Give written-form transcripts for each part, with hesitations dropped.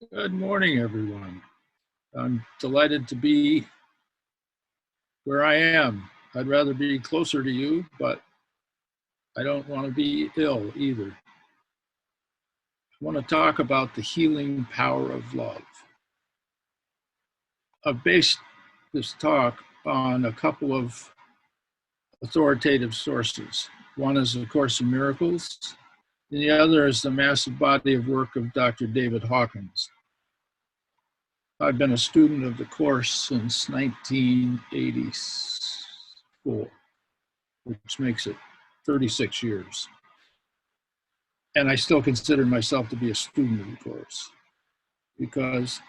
Good morning, everyone. I'm delighted to be where I am. I'd rather be closer to you, but I don't want to be ill either. I want to talk about the healing power of love. I've based this talk on a couple of authoritative sources. One is A Course in Miracles, and the other is the massive body of work of Dr. David Hawkins. I've been a student of the Course since 1984, which makes it 36 years. And I still consider myself to be a student of the Course because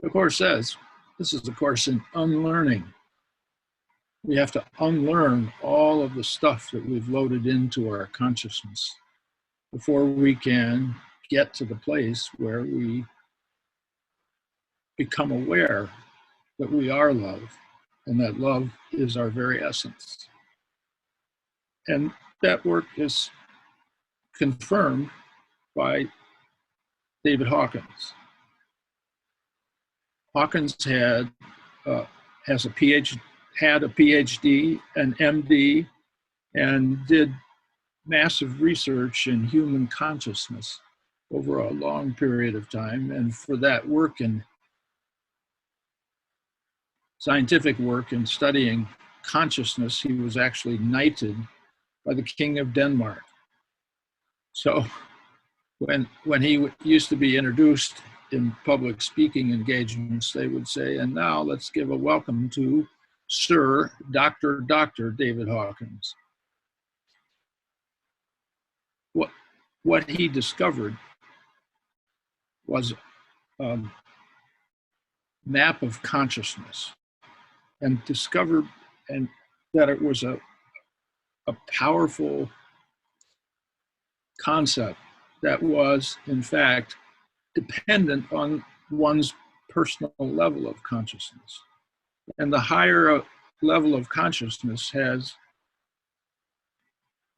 the Course says this is a course in unlearning. We have to unlearn all of the stuff that we've loaded into our consciousness before we can get to the place where we become aware that we are love and that love is our very essence. And that work is confirmed by David Hawkins. Hawkins has a PhD, an MD, and did massive research in human consciousness over a long period of time. And for that work in scientific work in studying consciousness, he was actually knighted by the King of Denmark. So when he used to be introduced in public speaking engagements, they would say, and now let's give a welcome to Sir Dr. David Hawkins. What he discovered was a map of consciousness, and discovered that it was a powerful concept that was, in fact, dependent on one's personal level of consciousness. And the higher level of consciousness has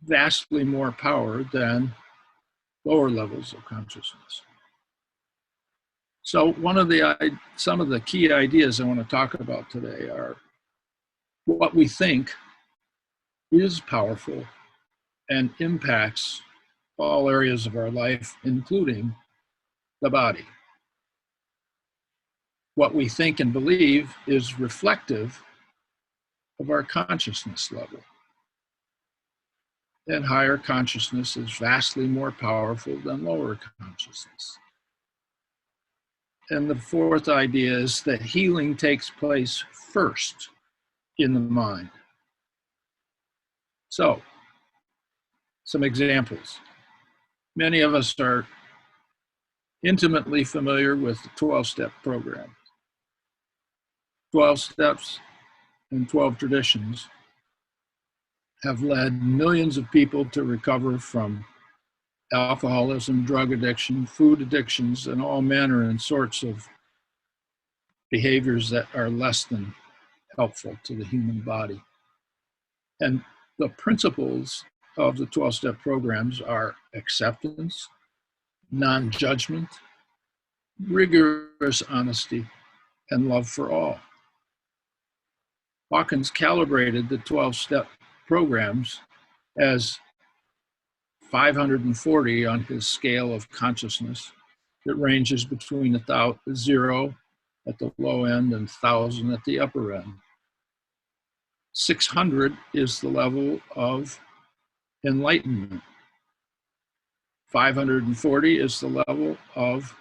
vastly more power than lower levels of consciousness. So some of the key ideas I want to talk about today are what we think is powerful and impacts all areas of our life, including the body. What we think and believe is reflective of our consciousness level. And higher consciousness is vastly more powerful than lower consciousness. And the fourth idea is that healing takes place first in the mind. So, some examples. Many of us are intimately familiar with the 12-step program. 12 steps and 12 traditions have led millions of people to recover from alcoholism, drug addiction, food addictions, and all manner and sorts of behaviors that are less than helpful to the human body. And the principles of the 12-step programs are acceptance, non-judgment, rigorous honesty, and love for all. Hawkins calibrated the 12-step programs as 540 on his scale of consciousness that ranges between 0 at the low end and 1,000 at the upper end. 600 is the level of enlightenment. 540 is the level of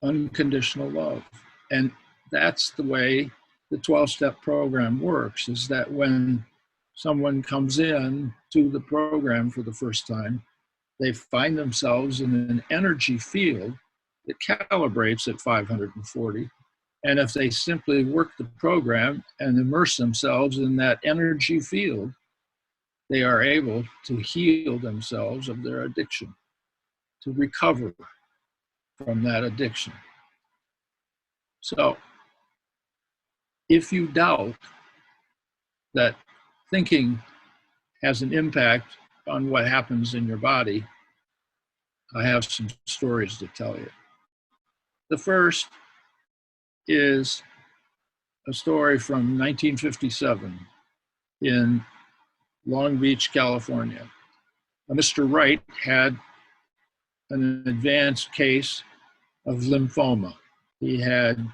unconditional love. And that's the way the 12-step program works, is that when someone comes in to the program for the first time, they find themselves in an energy field that calibrates at 540. And if they simply work the program and immerse themselves in that energy field, they are able to heal themselves of their addiction, to recover from that addiction. So, if you doubt that thinking has an impact on what happens in your body, I have some stories to tell you. The first is a story from 1957 in Long Beach, California. Mr. Wright had an advanced case of lymphoma. He had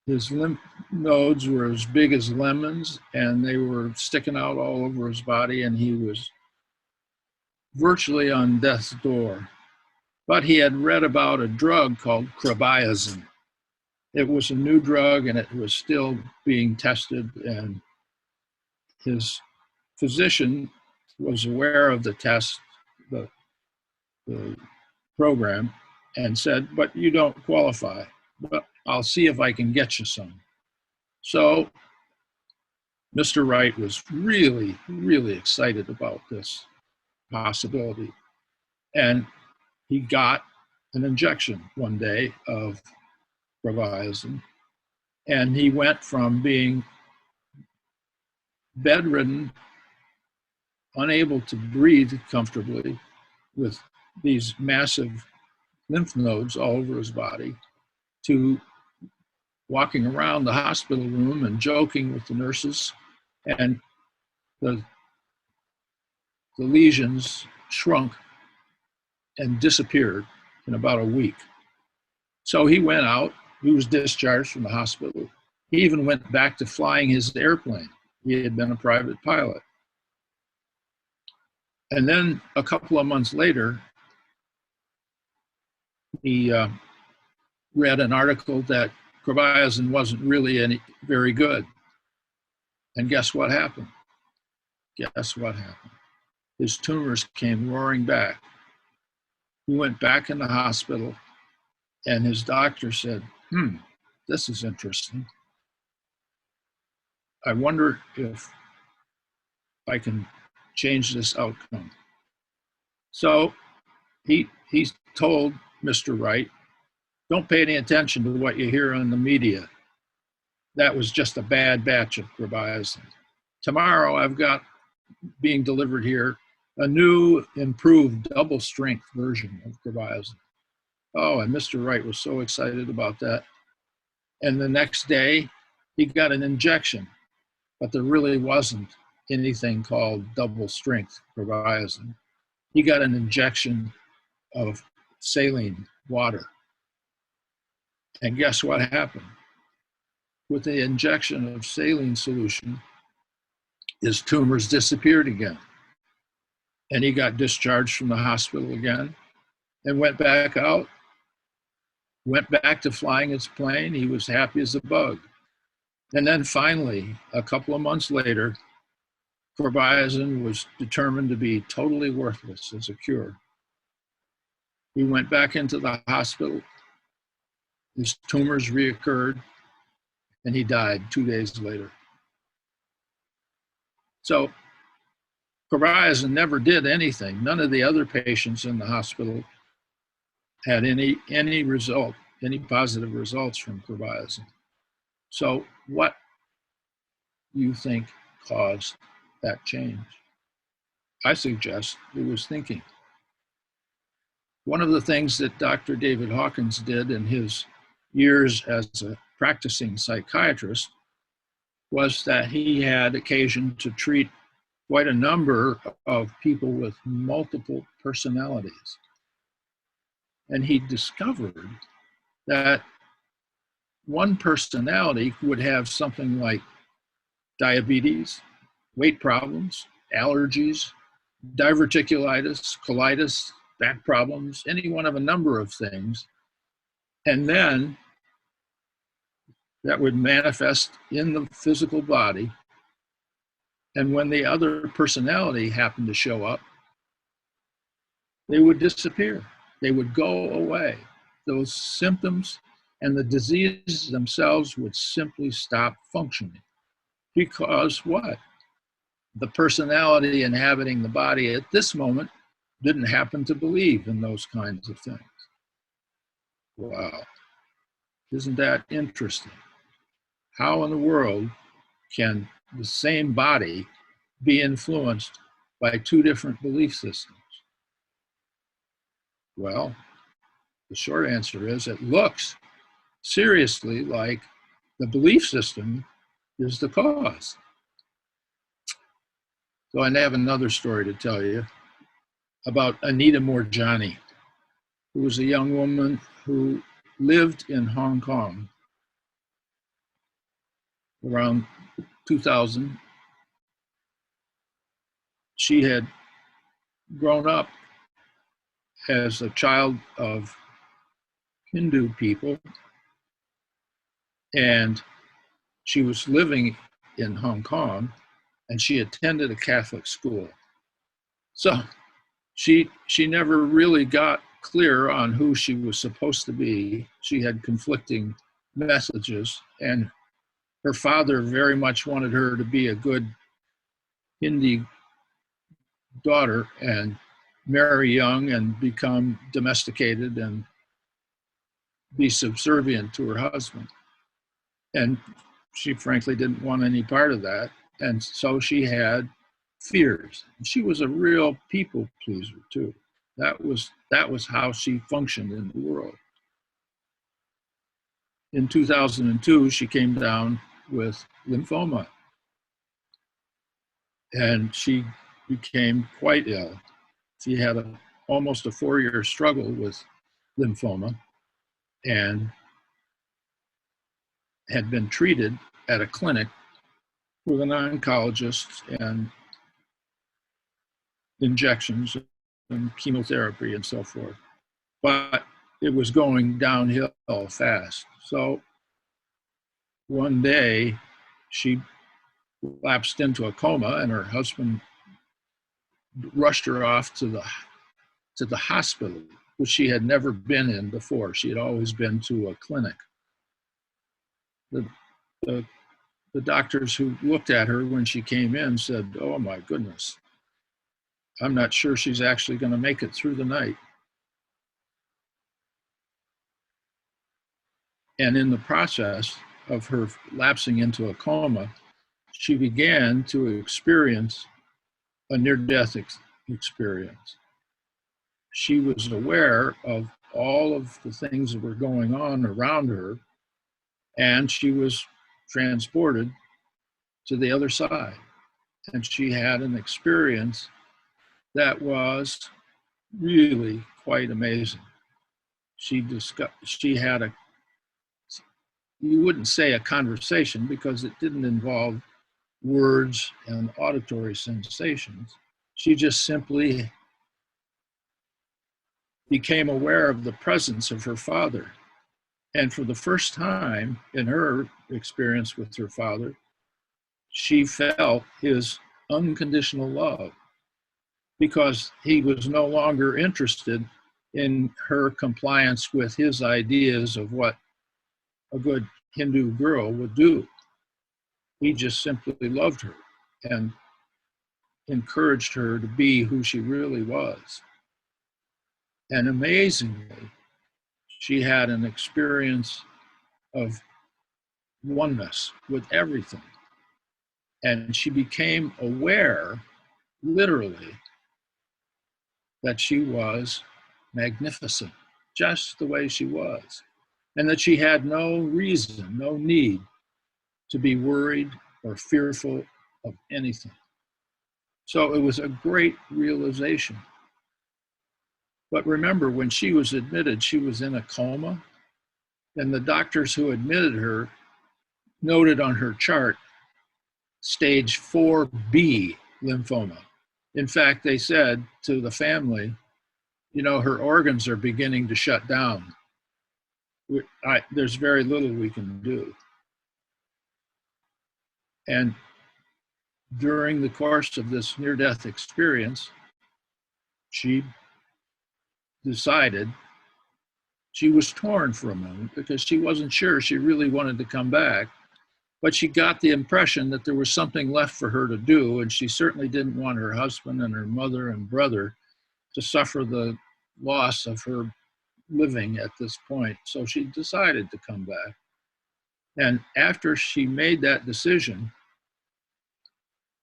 his lymph nodes were as big as lemons, and they were sticking out all over his body, and he was virtually on death's door. But he had read about a drug called carbamazine. It was a new drug, and it was still being tested, and his physician was aware of the test, the program, and said, but you don't qualify, but I'll see if I can get you some. So Mr. Wright was really, really excited about this possibility. And he got an injection one day of carbamazine, and he went from being bedridden, unable to breathe comfortably with these massive lymph nodes all over his body, to walking around the hospital room and joking with the nurses, and the lesions shrunk and disappeared in about a week. So he went out, he was discharged from the hospital. He even went back to flying his airplane. He had been a private pilot. And then a couple of months later, he read an article that carbamazine wasn't really very good. And guess what happened? Guess what happened? His tumors came roaring back. He went back in the hospital, and his doctor said, this is interesting. I wonder if I can change this outcome. So he told Mr. Wright, don't pay any attention to what you hear on the media. That was just a bad batch of carbamazine. Tomorrow I've got being delivered here a new, improved, double-strength version of carbamazine. Oh, and Mr. Wright was so excited about that. And the next day, he got an injection, but there really wasn't anything called double-strength carbamazine. He got an injection of saline water. And guess what happened? With the injection of saline solution, his tumors disappeared again. And he got discharged from the hospital again and went back out, went back to flying his plane. He was happy as a bug. And then finally, a couple of months later, carbamazine was determined to be totally worthless as a cure. He went back into the hospital. His tumors reoccurred, and he died 2 days later. So carbamazine never did anything. None of the other patients in the hospital had any positive results from carbamazine. So what do you think caused that change? I suggest it was thinking. One of the things that Dr. David Hawkins did in his years as a practicing psychiatrist was that he had occasion to treat quite a number of people with multiple personalities. And he discovered that one personality would have something like diabetes, weight problems, allergies, diverticulitis, colitis, back problems, any one of a number of things. And then that would manifest in the physical body. And when the other personality happened to show up, they would disappear. They would go away. Those symptoms and the diseases themselves would simply stop functioning. Because what? The personality inhabiting the body at this moment didn't happen to believe in those kinds of things. Wow. Isn't that interesting? How in the world can the same body be influenced by two different belief systems? Well, The short answer is it looks seriously like the belief system is the cause. So I have another story to tell you about Anita Morjani, who was a young woman who lived in Hong Kong around 2000. She had grown up as a child of Hindu people, and she was living in Hong Kong, and she attended a Catholic school. So she never really got clear on who she was supposed to be. She had conflicting messages, and her father very much wanted her to be a good Hindi daughter and marry young and become domesticated and be subservient to her husband. And she frankly didn't want any part of that. And so she had fears. She was a real people pleaser too. That was how she functioned in the world. In 2002, she came down with lymphoma, and she became quite ill. She had almost a 4-year struggle with lymphoma and had been treated at a clinic with an oncologist and injections and chemotherapy and so forth. But it was going downhill fast. So one day she lapsed into a coma, and her husband rushed her off to the hospital, which she had never been in before. She had always been to a clinic. The doctors who looked at her when she came in said, "Oh my goodness, I'm not sure she's actually going to make it through the night." And in the process of her lapsing into a coma, she began to experience a near-death experience. She was aware of all of the things that were going on around her, and she was transported to the other side. And she had an experience that was really quite amazing. She had you wouldn't say a conversation because it didn't involve words and auditory sensations. She just simply became aware of the presence of her father. And for the first time in her experience with her father, she felt his unconditional love, because he was no longer interested in her compliance with his ideas of what a good Hindu girl would do. He just simply loved her and encouraged her to be who she really was. And amazingly, she had an experience of oneness with everything. And she became aware, literally, that she was magnificent, just the way she was, and that she had no reason, no need to be worried or fearful of anything. So it was a great realization. But remember, when she was admitted, she was in a coma, and the doctors who admitted her noted on her chart stage 4B lymphoma. In fact, they said to the family, her organs are beginning to shut down. There's very little we can do. And during the course of this near-death experience, she decided, she was torn for a moment because she wasn't sure she really wanted to come back, but she got the impression that there was something left for her to do, and she certainly didn't want her husband and her mother and brother to suffer the loss of her living at this point. So she decided to come back. And after she made that decision,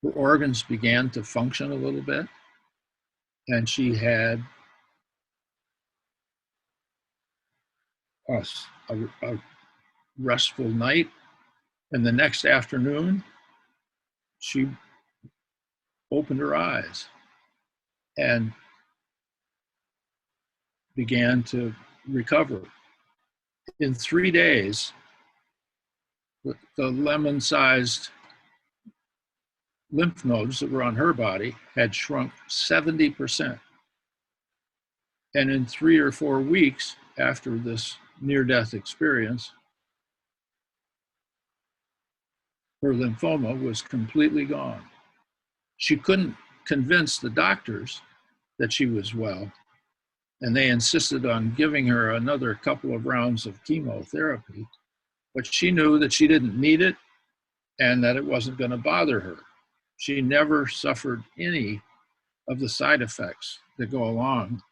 her organs began to function a little bit, and she had a restful night, and the next afternoon, she opened her eyes and began to recover. In 3 days, the lemon-sized lymph nodes that were on her body had shrunk 70%. And in 3 or 4 weeks after this near-death experience, her lymphoma was completely gone. She couldn't convince the doctors that she was well, and they insisted on giving her another couple of rounds of chemotherapy, but she knew that she didn't need it and that it wasn't going to bother her. She never suffered any of the side effects that go along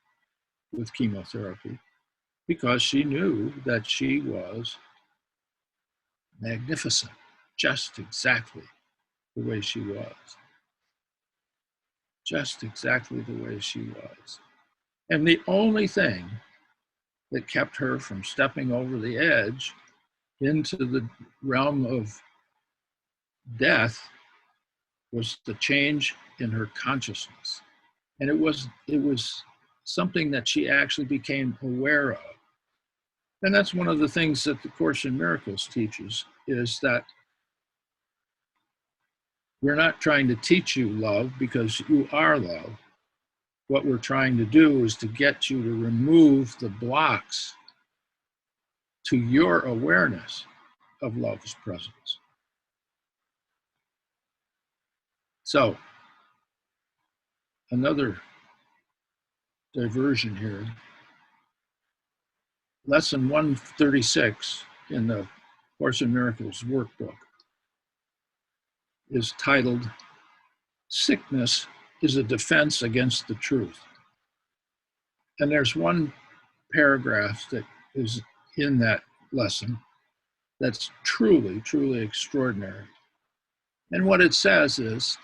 with chemotherapy because she knew that she was magnificent, just exactly the way she was. Just exactly the way she was. And the only thing that kept her from stepping over the edge into the realm of death was the change in her consciousness. And it was something that she actually became aware of. And that's one of the things that the Course in Miracles teaches, is that we're not trying to teach you love because you are love. What we're trying to do is to get you to remove the blocks to your awareness of love's presence. So, another diversion here. Lesson 136 in the Course in Miracles workbook is titled, Sickness is a Defense Against the Truth. And there's one paragraph that is in that lesson that's truly, truly extraordinary. And what it says is,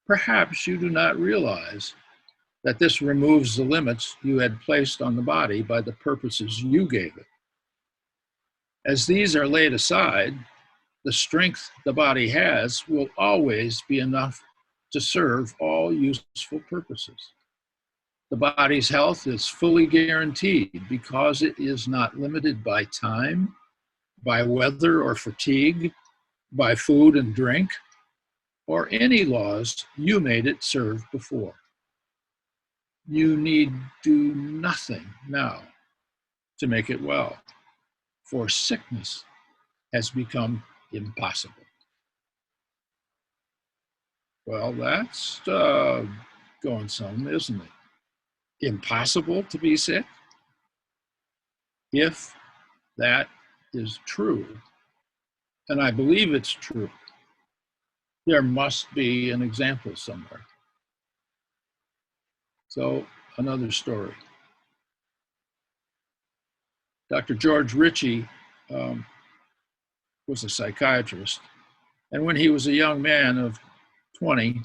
perhaps you do not realize that this removes the limits you had placed on the body by the purposes you gave it. As these are laid aside, the strength the body has will always be enough to serve all useful purposes. The body's health is fully guaranteed because it is not limited by time, by weather or fatigue, by food and drink, or any laws you made it serve before. You need do nothing now to make it well, for sickness has become impossible. Well, that's going some, isn't it? Impossible to be sick? If that is true, and I believe it's true, there must be an example somewhere. So, another story. Dr. George Ritchie was a psychiatrist, and when he was a young man of 20,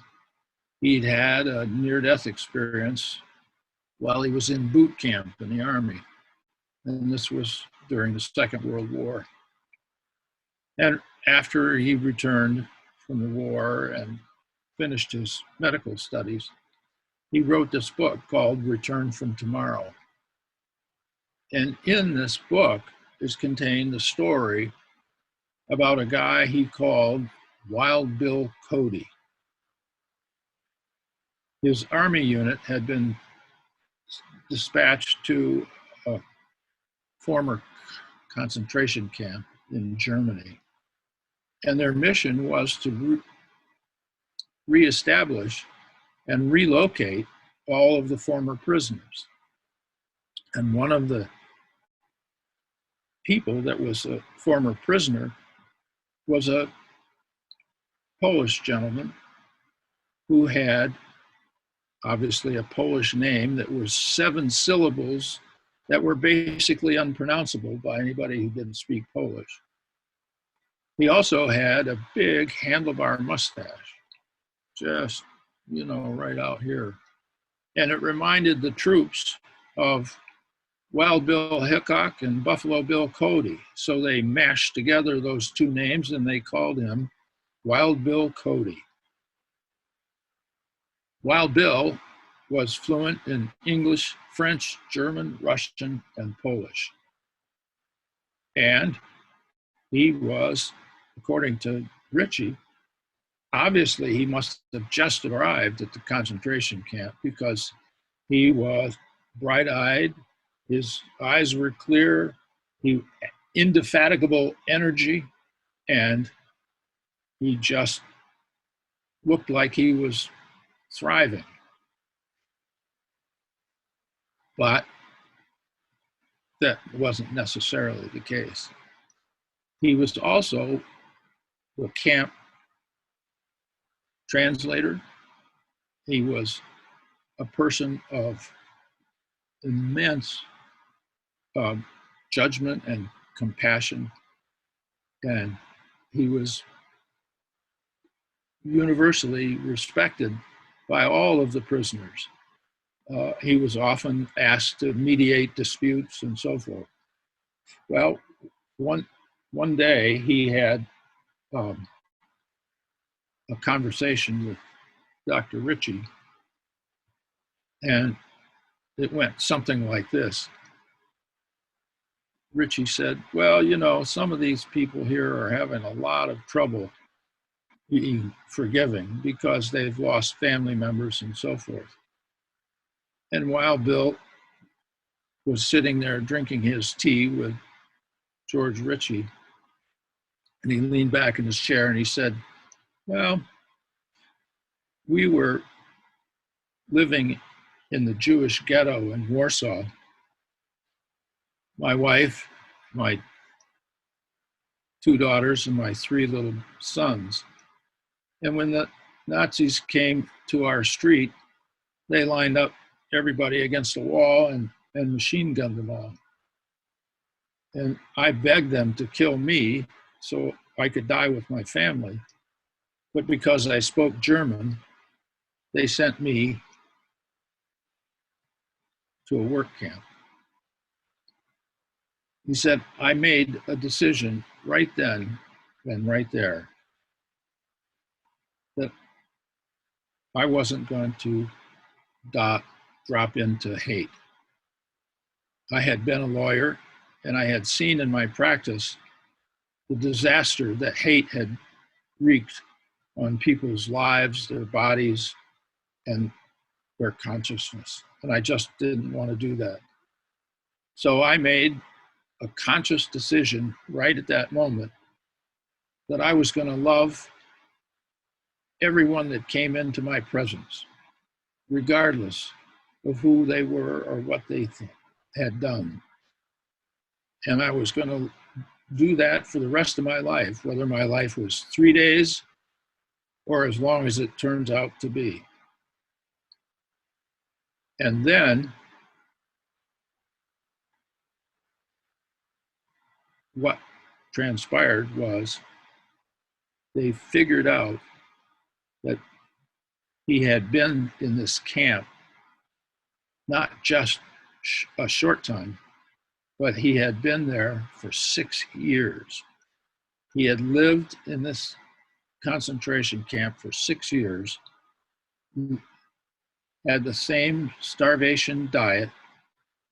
he'd had a near-death experience while he was in boot camp in the Army. And this was during the Second World War. And after he returned from the war and finished his medical studies, he wrote this book called Return from Tomorrow. And in this book is contained the story about a guy he called Wild Bill Cody. His Army unit had been dispatched to a former concentration camp in Germany. And their mission was to reestablish and relocate all of the former prisoners. And one of the people that was a former prisoner was a Polish gentleman who had obviously a Polish name that was 7 syllables that were basically unpronounceable by anybody who didn't speak Polish. He also had a big handlebar mustache, just, right out here. And it reminded the troops of Wild Bill Hickok and Buffalo Bill Cody. So they mashed together those two names and they called him Wild Bill Cody. Wild Bill was fluent in English, French, German, Russian, and Polish. And he was, according to Ritchie, obviously he must have just arrived at the concentration camp because he was bright-eyed, his eyes were clear, he indefatigable energy, and he just looked like he was thriving. But that wasn't necessarily the case. He was also the camp translator. He was a person of immense judgment and compassion, and he was universally respected by all of the prisoners. He was often asked to mediate disputes and so forth. Well, one day he had a conversation with Dr. Ritchie, and it went something like this. Ritchie said, well, you know, some of these people here are having a lot of trouble being forgiving because they've lost family members and so forth. And Wild Bill was sitting there drinking his tea with George Ritchie, and he leaned back in his chair and he said, well, we were living in the Jewish ghetto in Warsaw. My wife, my 2 daughters, and my 3 little sons. And when the Nazis came to our street, they lined up everybody against the wall and machine gunned them all. And I begged them to kill me so I could die with my family. But because I spoke German, they sent me to a work camp. He said, I made a decision right then and right there that I wasn't going to drop into hate. I had been a lawyer and I had seen in my practice the disaster that hate had wreaked on people's lives, their bodies, and their consciousness. And I just didn't want to do that. So I made a conscious decision right at that moment that I was going to love everyone that came into my presence, regardless of who they were or what they had done. And I was going to do that for the rest of my life, whether my life was 3 days or as long as it turns out to be. And then what transpired was they figured out that he had been in this camp not just a short time, but he had been there for 6 years. He had lived in this concentration camp for 6 years, had the same starvation diet,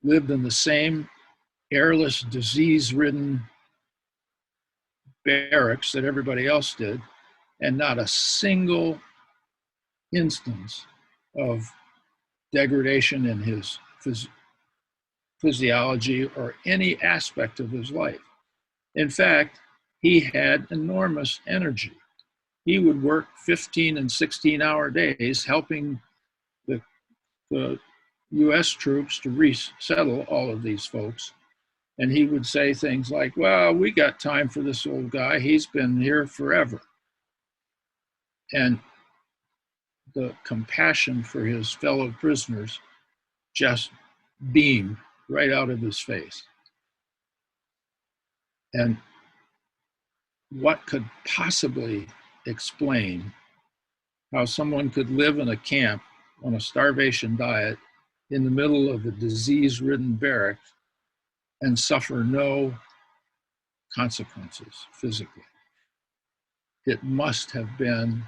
lived in the same airless, disease-ridden barracks that everybody else did, and not a single instance of degradation in his physiology or any aspect of his life. In fact, he had enormous energy. He would work 15 and 16-hour days helping the US troops to resettle all of these folks. And he would say things like, well, we got time for this old guy. He's been here forever. And the compassion for his fellow prisoners just beamed right out of his face. And what could possibly explain how someone could live in a camp on a starvation diet in the middle of a disease-ridden barrack and suffer no consequences physically. It must have been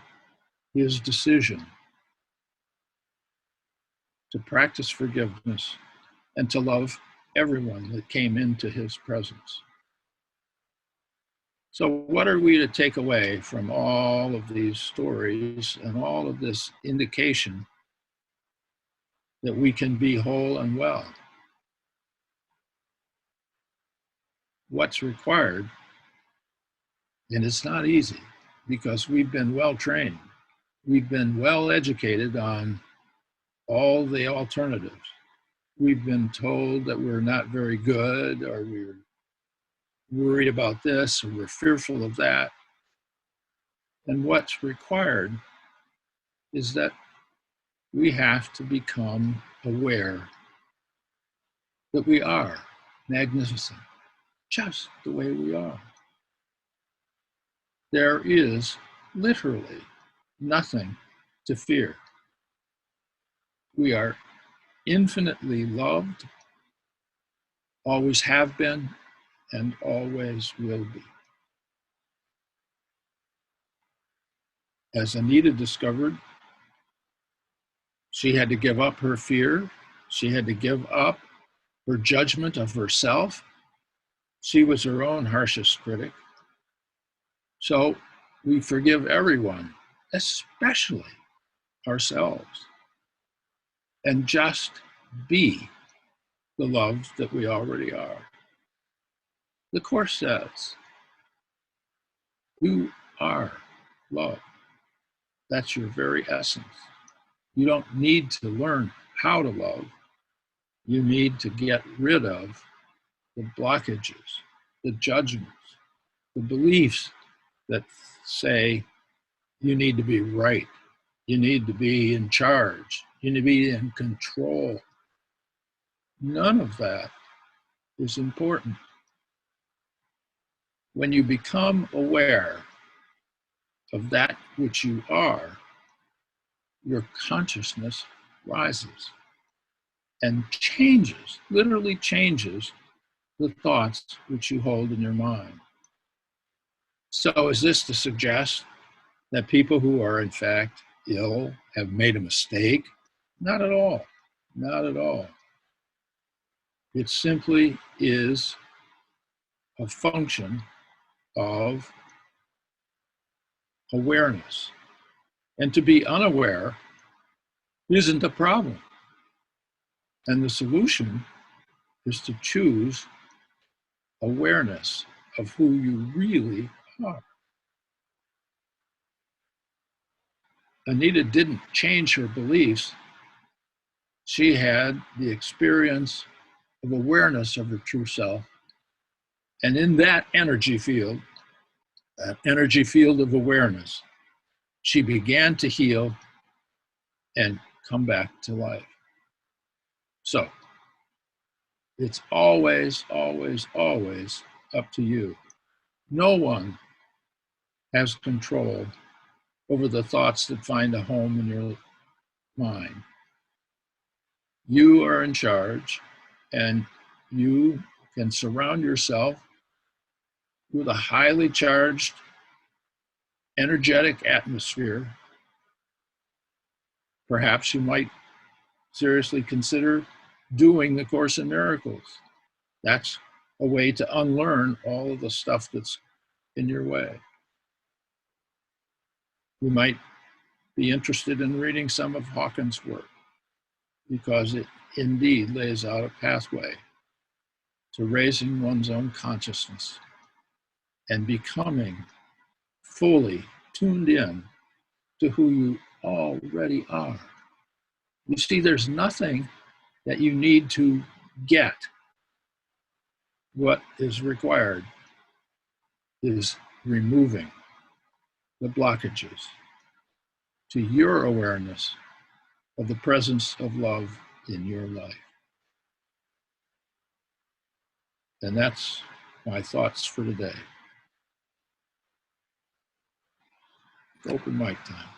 his decision to practice forgiveness and to love everyone that came into his presence. So, what are we to take away from all of these stories and all of this indication that we can be whole and well? What's required, and it's not easy because we've been well trained, we've been well educated on all the alternatives. We've been told that we're not very good, or we're worried about this, or we're fearful of that. And what's required is that we have to become aware that we are magnificent, just the way we are. There is literally nothing to fear. We are infinitely loved, always have been, and always will be. As Anita discovered, she had to give up her fear. She had to give up her judgment of herself. She was her own harshest critic. So we forgive everyone, especially ourselves, and just be the love that we already are. The Course says, you are love. That's your very essence. You don't need to learn how to love. You need to get rid of the blockages, the judgments, the beliefs that say you need to be right, you need to be in charge, you need to be in control. None of that is important. When you become aware of that which you are, your consciousness rises and changes, literally changes, the thoughts which you hold in your mind. So is this to suggest that people who are in fact ill have made a mistake? Not at all. Not at all. It simply is a function of awareness. And to be unaware isn't a problem. And the solution is to choose awareness of who you really are. Anita didn't change her beliefs. She had the experience of awareness of her true self. And in that energy field of awareness, she began to heal and come back to life. So it's always, always, always up to you. No one has control over the thoughts that find a home in your mind. You are in charge, and you can surround yourself with a highly charged, energetic atmosphere. Perhaps you might seriously consider doing the Course in Miracles. That's a way to unlearn all of the stuff that's in your way. You might be interested in reading some of Hawkins' work, because it indeed lays out a pathway to raising one's own consciousness and becoming fully tuned in to who you already are. You see, there's nothing that you need to get. What is required is removing the blockages to your awareness of the presence of love in your life. And that's my thoughts for today. Open mic time.